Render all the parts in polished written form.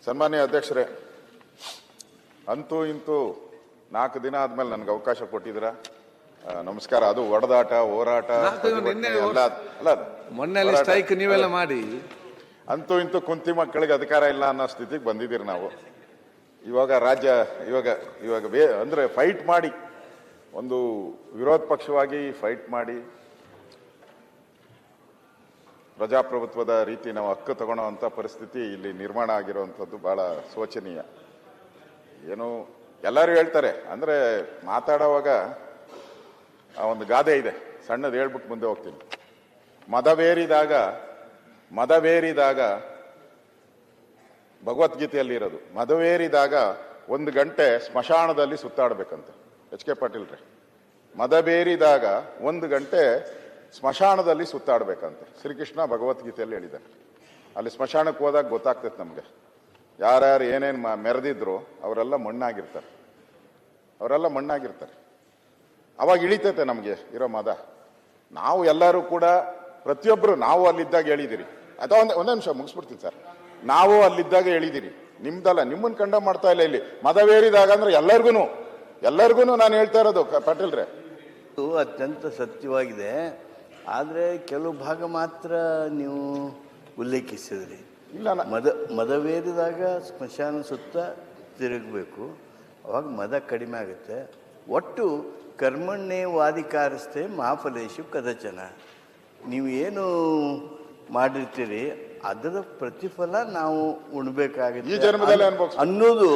ಸನ್ಮಾನ್ಯ ಅಧ್ಯಕ್ಷರೇ, ಅಂತೂ ಇಂತೂ 4 ದಿನ ಆದ್ಮೇಲೆ ನನಗೆ ಅವಕಾಶ ಕೊಟ್ಟಿದ್ದೀರಾ. ನಮಸ್ಕಾರ. ಅದು ಒಡೆದಾಟ, ಹೋರಾಟ, ಮೊನ್ನೆ ಸ್ಟ್ರೈಕ್ ನೀವೆಲ್ಲ ಮಾಡಿ ಅಂತೂ ಇಂತೂ ಕುಂತಿ ಮಕ್ಕಳಿಗೆ ಅಧಿಕಾರ ಇಲ್ಲ ಅನ್ನೋ ಸ್ಥಿತಿಗೆ ಬಂದಿದ್ದೀರಿ ನಾವು. ಇವಾಗ ಅಂದ್ರೆ ಫೈಟ್ ಮಾಡಿ, ಒಂದು ವಿರೋಧ ಪಕ್ಷವಾಗಿ ಫೈಟ್ ಮಾಡಿ ಪ್ರಜಾಪ್ರಭುತ್ವದ ರೀತಿ ನಾವು ಹಕ್ಕು ತಗೊಳ್ಳೋವಂಥ ಪರಿಸ್ಥಿತಿ ಇಲ್ಲಿ ನಿರ್ಮಾಣ ಆಗಿರುವಂಥದ್ದು ಬಹಳ ಶೋಚನೀಯ. ಏನು ಎಲ್ಲರೂ ಹೇಳ್ತಾರೆ ಅಂದ್ರೆ ಮಾತಾಡುವಾಗ ಒಂದು ಗಾದೆ ಇದೆ, ಸಣ್ಣದು ಹೇಳ್ಬಿಟ್ಟು ಮುಂದೆ ಹೋಗ್ತೀನಿ. ಮದವೇರಿದಾಗ ಭಗವದ್ಗೀತೆಯಲ್ಲಿ ಇರೋದು, ಮದವೇರಿದಾಗ 1 ಗಂಟೆ ಸ್ಮಶಾನದಲ್ಲಿ ಸುತ್ತಾಡ್ಬೇಕಂತ. H.K. ಪಾಟೀಲ್ ರೇ, ಮದವೇರಿದಾಗ 1 ಗಂಟೆ ಸ್ಮಶಾನದಲ್ಲಿ ಸುತ್ತಾಡ್ಬೇಕಂತ ಶ್ರೀಕೃಷ್ಣ ಭಗವದ್ಗೀತೆಯಲ್ಲಿ ಹೇಳಿದ್ದಾರೆ. ಅಲ್ಲಿ ಸ್ಮಶಾನಕ್ಕೆ ಹೋದಾಗ ಗೊತ್ತಾಗ್ತೈತೆ ನಮ್ಗೆ ಯಾರ್ಯಾರು ಏನೇನು ಮೆರೆದಿದ್ರು ಅವರೆಲ್ಲ ಮಣ್ಣಾಗಿರ್ತಾರೆ. ಅವಾಗ ಇಳಿತೈತೆ ನಮಗೆ ಇರೋ ಮದ. ನಾವು ಎಲ್ಲರೂ ಕೂಡ ಪ್ರತಿಯೊಬ್ಬರು ನಾವು ಅಲ್ಲಿದ್ದಾಗ ಹೇಳಿದಿರಿ. ಅಥವಾ ಒಂದೇ ನಿಮಿಷ ಮುಗಿಸ್ಬಿಡ್ತೀನಿ ಸರ್. ನಾವು ಅಲ್ಲಿದ್ದಾಗ ಹೇಳಿದಿರಿ, ನಿಮ್ದಲ್ಲ, ನಿಮ್ಮನ್ನು ಕಂಡ ಮಾಡ್ತಾ ಇಲ್ಲ. ಇಲ್ಲಿ ಮದವೇರಿದಾಗ ಅಂದ್ರೆ ಎಲ್ಲರಿಗೂ ನಾನು ಹೇಳ್ತಾ ಇರೋದು ಪಾಟೀಲ್ ರೇ. ಅತ್ಯಂತ ಸತ್ಯವಾಗಿದೆ. ಆದರೆ ಕೆಲವು ಭಾಗ ಮಾತ್ರ ನೀವು ಉಲ್ಲೇಖಿಸಿದ್ರಿ. ಇಲ್ಲ, ಮದವೇರಿದಾಗ ಸ್ಮಶಾನ ಸುತ್ತ ತಿರುಗಬೇಕು, ಅವಾಗ ಮದ ಕಡಿಮೆ ಆಗುತ್ತೆ. ಒಟ್ಟು ಕರ್ಮಣ್ಣೆ ವಾದಿಕಾರಸ್ಥೆ ಮಹಾಫಲೇಶು ಕದಚನ. ನೀವು ಏನು ಮಾಡಿರ್ತೀರಿ ಅದರ ಪ್ರತಿಫಲ ನಾವು ಉಣ್ಬೇಕಾಗುತ್ತೆ ಅನ್ನೋದು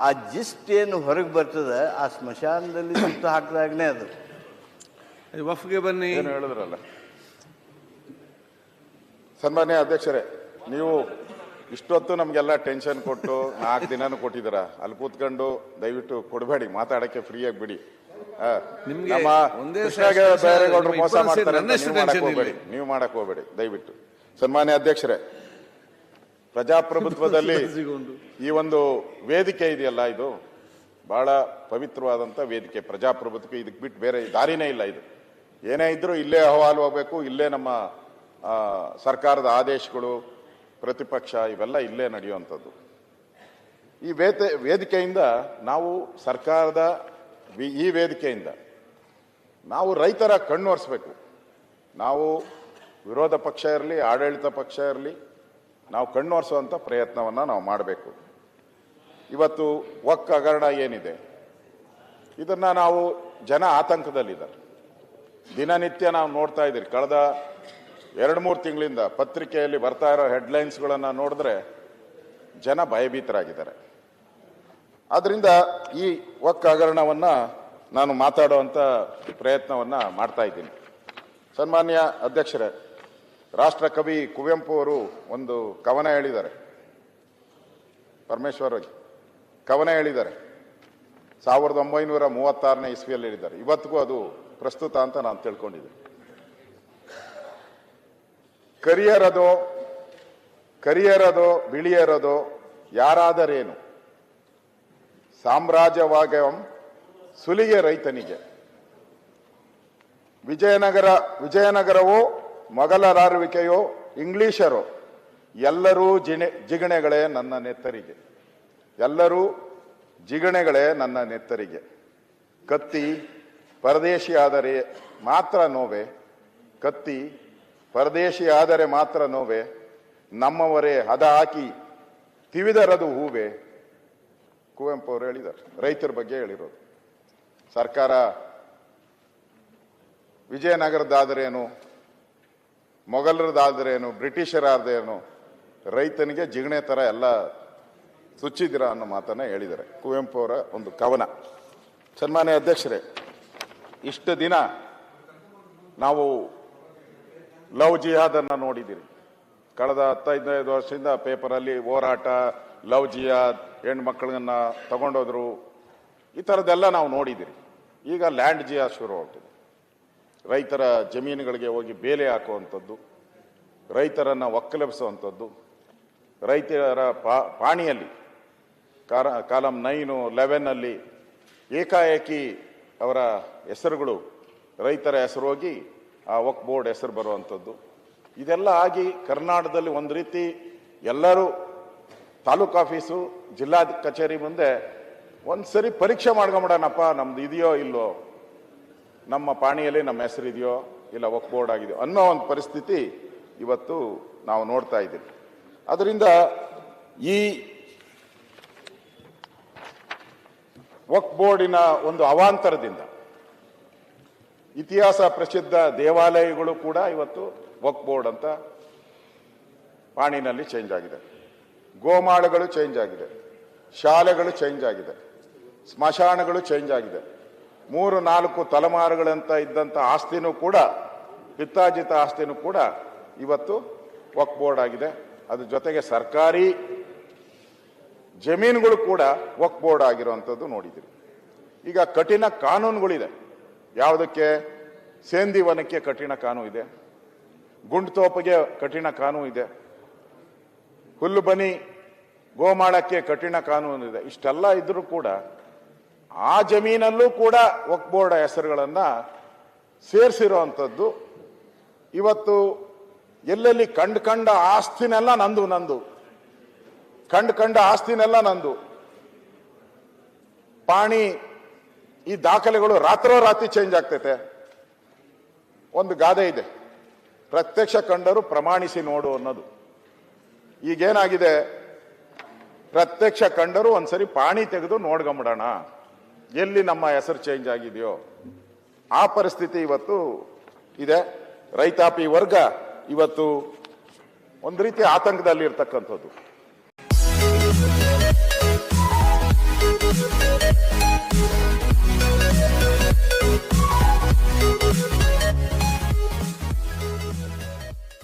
ಆ ಜಿಸ್ಟ್ ಏನು ಹೊರಗೆ ಬರ್ತದೆ ಆ ಸ್ಮಶಾನದಲ್ಲಿ ಸುತ್ತ ಹಾಕಿದಾಗನೇ ಅದು. ವಫ್ಗೆ ಬನ್ನಿ ಹೇಳಿದ್ರಲ್ಲ. ಸನ್ಮಾನ್ಯ ಅಧ್ಯಕ್ಷರೇ, ನೀವು ಇಷ್ಟೊತ್ತು ನಮ್ಗೆಲ್ಲ ಟೆನ್ಷನ್ ಕೊಟ್ಟು 4 ದಿನಾನು ಕೊಟ್ಟಿದ್ದೀರಾ. ಅಲ್ಲಿ ಕೂತ್ಕೊಂಡು ದಯವಿಟ್ಟು ಕೊಡಬೇಡಿ, ಮಾತಾಡಕ್ಕೆ ಫ್ರೀಯಾಗಿ ಬಿಡಿ. ಬೈರೇಗೌಡರು ಮೋಸ ಮಾಡ್ತಾರೆ, ನೀವು ಮಾಡಕ್ ಹೋಗ್ಬೇಡಿ ದಯವಿಟ್ಟು. ಸನ್ಮಾನ್ಯ ಅಧ್ಯಕ್ಷರೇ, ಪ್ರಜಾಪ್ರಭುತ್ವದಲ್ಲಿ ಈ ಒಂದು ವೇದಿಕೆ ಇದೆಯಲ್ಲ, ಇದು ಬಹಳ ಪವಿತ್ರವಾದಂತ ವೇದಿಕೆ. ಪ್ರಜಾಪ್ರಭುತ್ವಕ್ಕೆ ಇದಕ್ಕೆ ಬಿಟ್ಟು ಬೇರೆ ದಾರಿನೇ ಇಲ್ಲ. ಇದು ಏನೇ ಇದ್ರೂ ಇಲ್ಲೇ ಅಹವಾಲು ಹೋಗ್ಬೇಕು, ಇಲ್ಲೇ ನಮ್ಮ ಸರ್ಕಾರದ ಆದೇಶಗಳು, ಪ್ರತಿಪಕ್ಷ ಇವೆಲ್ಲ ಇಲ್ಲೇ ನಡೆಯುವಂಥದ್ದು. ಈ ವೇದಿಕೆಯಿಂದ ನಾವು ಸರ್ಕಾರದ ಈ ವೇದಿಕೆಯಿಂದ ನಾವು ರೈತರ ಕಣ್ಣು ಒರೆಸ್ಬೇಕು. ನಾವು ವಿರೋಧ ಪಕ್ಷ ಇರಲಿ, ಆಡಳಿತ ಪಕ್ಷ ಇರಲಿ, ನಾವು ಕಣ್ಣು ಒರೆಸುವಂಥ ಪ್ರಯತ್ನವನ್ನು ನಾವು ಮಾಡಬೇಕು. ಇವತ್ತು ವಕ್ ಹಗರಣ ಏನಿದೆ, ಇದನ್ನ ನಾವು ಜನ ಆತಂಕದಲ್ಲಿದ್ದಾರೆ. ದಿನನಿತ್ಯ ನಾವು ನೋಡ್ತಾ ಇದ್ದೀರಿ. ಕಳೆದ 2-3 ತಿಂಗಳಿಂದ ಪತ್ರಿಕೆಯಲ್ಲಿ ಬರ್ತಾ ಇರೋ ಹೆಡ್ಲೈನ್ಸ್ಗಳನ್ನು ನೋಡಿದ್ರೆ ಜನ ಭಯಭೀತರಾಗಿದ್ದಾರೆ. ಆದ್ರಿಂದ ಈ ವಕ್ ಹಗರಣವನ್ನ ನಾನು ಮಾತಾಡುವಂತ ಪ್ರಯತ್ನವನ್ನ ಮಾಡ್ತಾ ಇದ್ದೀನಿ. ಸನ್ಮಾನ್ಯ ಅಧ್ಯಕ್ಷರೇ, ರಾಷ್ಟ್ರ ಕವಿ ಕುವೆಂಪು ಅವರು ಒಂದು ಕವನ ಹೇಳಿದ್ದಾರೆ, ಪರಮೇಶ್ವರ್ ಕವನ ಹೇಳಿದ್ದಾರೆ. 1936ನೇ ಇಸ್ವಿಯಲ್ಲಿ ಹೇಳಿದ್ದಾರೆ. ಇವತ್ತಿಗೂ ಅದು ಪ್ರಸ್ತುತ ಅಂತ ನಾನು ತಿಳ್ಕೊಂಡಿದ್ದೀನಿ. ಕರಿಯರದೋ ಬಿಳಿಯರದೋ ಯಾರಾದರೇನು, ಸಾಮ್ರಾಜ್ಯವಾಗಂ ಸುಲಿಗೆ ರೈತನಿಗೆ. ವಿಜಯನಗರವೋ ಮೊಘಲರಾರುವಿಕೆಯೋ ಇಂಗ್ಲಿಷರೋ, ಎಲ್ಲರೂ ಜಿಗಣೆಗಳೇ ನನ್ನ ನೆತ್ತರಿಗೆ. ಎಲ್ಲರೂ ಜಿಗಣೆಗಳೇ ನನ್ನ ನೆತ್ತರಿಗೆ. ಕತ್ತಿ ಪರದೇಶಿ ಆದರೆ ಮಾತ್ರ ನೋವೆ, ಕತ್ತಿ ಪರದೇಶಿ ಆದರೆ ಮಾತ್ರ ನೋವೆ, ನಮ್ಮವರೇ ಹದ ಹಾಕಿ ತಿವಿದರದು ಹೂವೆ. ಕುವೆಂಪು ಅವರು ಹೇಳಿದ್ದಾರೆ, ರೈತರ ಬಗ್ಗೆ ಹೇಳಿರೋದು. ಸರ್ಕಾರ ವಿಜಯನಗರದಾದರೇನು, ಮೊಘಲರದಾದರೇನು, ಬ್ರಿಟಿಷರಾದರೇನು, ರೈತನಿಗೆ ಜಿಗಣೆ ತರ ಎಲ್ಲ ಸುಚ್ಚಿದಿರ ಅನ್ನೋ ಮಾತನ್ನ ಹೇಳಿದ್ದಾರೆ. ಕುವೆಂಪು ಅವರ ಒಂದು ಕವನ. ಸನ್ಮಾನ್ಯ ಅಧ್ಯಕ್ಷರೇ, ಇಷ್ಟು ದಿನ ನಾವು ಲವ್ ಜಿಹಾದ್ ಅನ್ನ ನೋಡಿದ್ದೀರಿ. ಕಳೆದ 15 ವರ್ಷದಿಂದ ಪೇಪರಲ್ಲಿ ಹೋರಾಟ, ಲವ್ ಜಿಹಾದ್, ಹೆಣ್ಮಕ್ಳನ್ನ ತಗೊಂಡೋದ್ರು, ಈ ಥರದ್ದೆಲ್ಲ ನಾವು ನೋಡಿದ್ದೀರಿ. ಈಗ ಲ್ಯಾಂಡ್ ಜಿಹಾದ್ ಶುರು ಆಗ್ತದೆ. ರೈತರ ಜಮೀನುಗಳಿಗೆ ಹೋಗಿ ಬೇಲೆ ಹಾಕುವಂಥದ್ದು, ರೈತರನ್ನ ಒಕ್ಕಲೆಬ್ಸುವಂಥದ್ದು, ರೈತರ ಪಾಣಿಯಲ್ಲಿ ಕಾಲಂ 9, 11 ಏಕಾಏಕಿ ಅವರ ಹೆಸರುಗಳು, ರೈತರ ಹೆಸರು ಹೋಗಿ ಆ ವಕ್ ಬೋರ್ಡ್ ಹೆಸರು ಬರುವಂಥದ್ದು, ಇದೆಲ್ಲ ಆಗಿ ಕರ್ನಾಟಕದಲ್ಲಿ ಒಂದು ರೀತಿ ಎಲ್ಲರೂ ತಾಲೂಕು ಆಫೀಸು ಜಿಲ್ಲಾ ಕಚೇರಿ ಮುಂದೆ ಒಂದ್ಸರಿ ಪರೀಕ್ಷೆ ಮಾಡ್ಕೊಂಬಿಡೋಣಪ್ಪ, ನಮ್ದು ಇದೆಯೋ ಇಲ್ಲೋ, ನಮ್ಮ ಪಾಣಿಯಲ್ಲಿ ನಮ್ಮ ಹೆಸರಿದೆಯೋ ಇಲ್ಲ ವಕ್ಫ್ ಬೋರ್ಡ್ ಆಗಿದೆಯೋ ಅನ್ನೋ ಒಂದು ಪರಿಸ್ಥಿತಿ ಇವತ್ತು ನಾವು ನೋಡ್ತಾ ಇದ್ದೀವಿ. ಅದರಿಂದ ಈ ವಕ್ಫ್ ಬೋರ್ಡಿನ ಒಂದು ಅವಾಂತರದಿಂದ ಇತಿಹಾಸ ಪ್ರಸಿದ್ಧ ದೇವಾಲಯಗಳು ಕೂಡ ಇವತ್ತು ವಕ್ಫ್ ಬೋರ್ಡ್ ಅಂತ ಪಾಣಿನಲ್ಲಿ ಚೇಂಜ್ ಆಗಿದೆ, ಗೋಮಾಳಗಳು ಚೇಂಜ್ ಆಗಿದೆ, ಶಾಲೆಗಳು ಚೇಂಜ್ ಆಗಿದೆ, ಸ್ಮಶಾನಗಳು ಚೇಂಜ್ ಆಗಿದೆ, 3-4 ತಲೆಮಾರುಗಳಂತ ಇದ್ದಂಥ ಆಸ್ತಿನೂ ಕೂಡ, ಪಿತ್ತಾರ್ಜಿತ ಆಸ್ತಿನೂ ಕೂಡ ಇವತ್ತು ವಕ್ಫ್ ಬೋರ್ಡ್ ಆಗಿದೆ. ಅದ್ರ ಜೊತೆಗೆ ಸರ್ಕಾರಿ ಜಮೀನುಗಳು ಕೂಡ ವಕ್ಫ್ ಬೋರ್ಡ್ ಆಗಿರುವಂಥದ್ದು ನೋಡಿದ್ದೀರಿ. ಈಗ ಕಠಿಣ ಕಾನೂನುಗಳಿದೆ. ಯಾವುದಕ್ಕೆ? ಸೇಂದಿ ವನಕ್ಕೆ ಕಠಿಣ ಕಾನೂನು ಇದೆ, ಗುಂಡ್ತೋಪಿಗೆ ಕಠಿಣ ಕಾನೂನು ಇದೆ, ಹುಲ್ಲು ಬನಿ ಗೋಮಾಳಕ್ಕೆ ಕಠಿಣ ಕಾನೂನು ಇದೆ. ಇಷ್ಟೆಲ್ಲ ಇದ್ರೂ ಕೂಡ ಆ ಜಮೀನಲ್ಲೂ ಕೂಡ ವಕ್ಫ್ ಬೋರ್ಡ್ ಹೆಸರುಗಳನ್ನ ಸೇರಿಸಿರುವಂಥದ್ದು. ಇವತ್ತು ಎಲ್ಲೆಲ್ಲಿ ಕಂಡ ಆಸ್ತಿನೆಲ್ಲ ನಂದು ಕಂಡ ಆಸ್ತಿನೆಲ್ಲ ನಂದು. ಪಾಣಿ ಈ ದಾಖಲೆಗಳು ರಾತ್ರೋರಾತ್ರಿ ಚೇಂಜ್ ಆಗ್ತೈತೆ. ಒಂದು ಗಾದೆ ಇದೆ, ಪ್ರತ್ಯಕ್ಷ ಕಂಡರು ಪ್ರಮಾಣಿಸಿ ನೋಡು ಅನ್ನೋದು. ಈಗೇನಾಗಿದೆ, ಪ್ರತ್ಯಕ್ಷ ಕಂಡರು ಒಂದ್ಸರಿ ಪಾಣಿ ತೆಗೆದು ನೋಡ್ಕೊಂಬಿಡೋಣ ಎಲ್ಲಿ ನಮ್ಮ ಹೆಸರು ಚೇಂಜ್ ಆಗಿದೆಯೋ, ಆ ಪರಿಸ್ಥಿತಿ ಇವತ್ತು ಇದೆ. ರೈತಾಪಿ ವರ್ಗ ಇವತ್ತು ಒಂದು ರೀತಿ ಆತಂಕದಲ್ಲಿ ಇರ್ತಕ್ಕಂಥದ್ದು.